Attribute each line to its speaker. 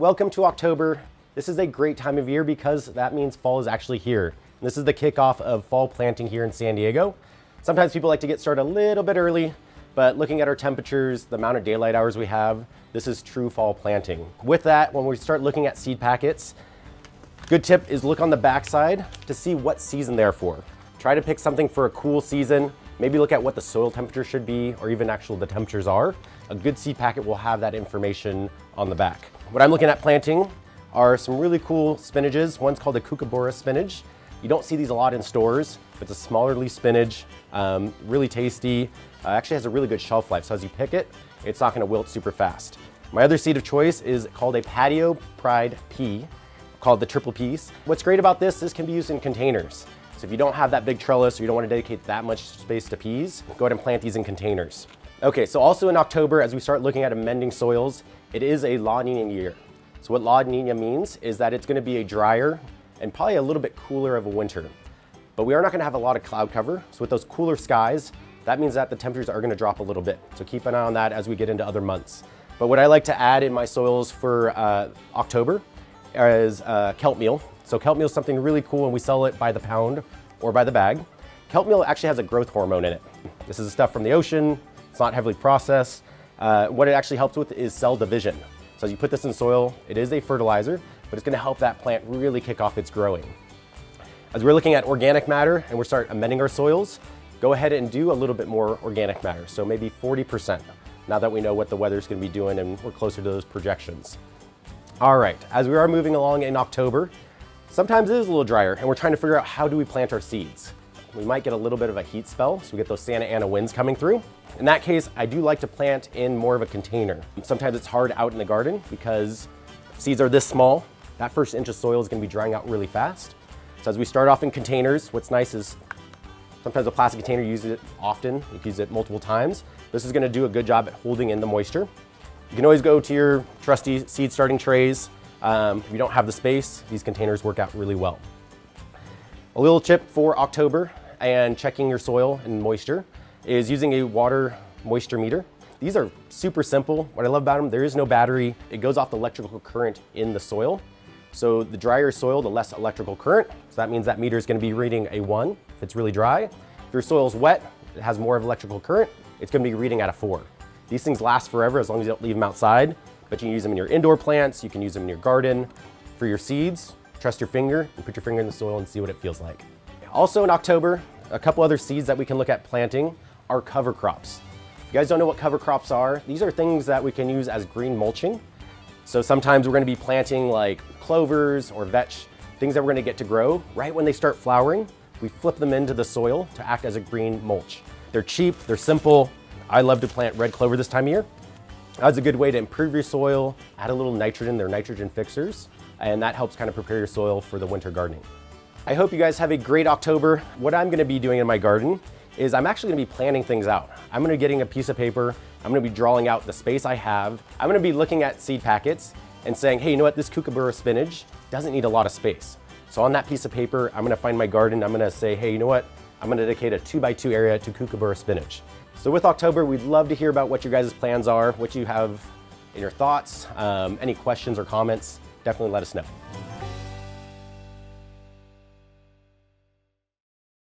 Speaker 1: welcome to October. This is a great time of year because that means fall is actually here. And this is the kickoff of fall planting here in San Diego. Sometimes people like to get started a little bit early, but looking at our temperatures, the amount of daylight hours we have, this is true fall planting. With that, when we start looking at seed packets, good tip is look on the backside to see what season they're for. Try to pick something for a cool season. Maybe look at what the soil temperature should be, or even actually the temperatures are. A good seed packet will have that information on the back. What I'm looking at planting are some really cool spinaches. One's called the kookaburra spinach. You don't see these a lot in stores. It's a smaller leaf spinach, really tasty. Actually has a really good shelf life, so as you pick it, it's not gonna wilt super fast. My other seed of choice is called a patio pride pea, called the triple piece. What's great about this can be used in containers. So if you don't have that big trellis or you don't want to dedicate that much space to peas, go ahead and plant these in containers. Okay, so also in October, as we start looking at amending soils, it is a La Niña year. So what La Niña means is that it's going to be a drier and probably a little bit cooler of a winter. But we are not going to have a lot of cloud cover. So with those cooler skies, that means that the temperatures are going to drop a little bit. So keep an eye on that as we get into other months. But what I like to add in my soils for October is kelp meal. So kelp meal is something really cool and we sell it by the pound or by the bag. Kelp meal actually has a growth hormone in it. This is stuff from the ocean. It's not heavily processed. What it actually helps with is cell division. So as you put this in soil, it is a fertilizer, but it's gonna help that plant really kick off its growing. As we're looking at organic matter and we're start amending our soils, go ahead and do a little bit more organic matter. So maybe 40%, now that we know what the weather's gonna be doing and we're closer to those projections. All right, as we are moving along in October, sometimes it is a little drier and we're trying to figure out how do we plant our seeds. We might get a little bit of a heat spell, so we get those Santa Ana winds coming through. In that case, I do like to plant in more of a container. Sometimes it's hard out in the garden because seeds are this small. That first inch of soil is gonna be drying out really fast. So as we start off in containers, what's nice is sometimes a plastic container, you use it often, you can use it multiple times. This is gonna do a good job at holding in the moisture. You can always go to your trusty seed starting trays. If you don't have the space, these containers work out really well. A little tip for October and checking your soil and moisture is using a water moisture meter. These are super simple. What I love about them, there is no battery. It goes off the electrical current in the soil. So the drier soil, the less electrical current. So that means that meter is gonna be reading a 1 if it's really dry. If your soil is wet, it has more of electrical current, it's gonna be reading at a 4. These things last forever as long as you don't leave them outside, but you can use them in your indoor plants, you can use them in your garden. For your seeds, trust your finger and put your finger in the soil and see what it feels like. Also in October, a couple other seeds that we can look at planting are cover crops. If you guys don't know what cover crops are, these are things that we can use as green mulching. So sometimes we're gonna be planting like clovers or vetch, things that we're gonna get to grow. Right when they start flowering, we flip them into the soil to act as a green mulch. They're cheap, they're simple. I love to plant red clover this time of year. That's a good way to improve your soil, add a little nitrogen, they're nitrogen fixers, and that helps kind of prepare your soil for the winter gardening. I hope you guys have a great October. What I'm gonna be doing in my garden is I'm actually gonna be planning things out. I'm gonna be getting a piece of paper, I'm gonna be drawing out the space I have. I'm gonna be looking at seed packets and saying, hey, you know what, this kookaburra spinach doesn't need a lot of space. So on that piece of paper, I'm gonna find my garden, I'm gonna say, hey, you know what, I'm gonna dedicate a 2x2 area to kookaburra spinach. So with October, we'd love to hear about what your guys' plans are, what you have in your thoughts, any questions or comments, definitely let us know.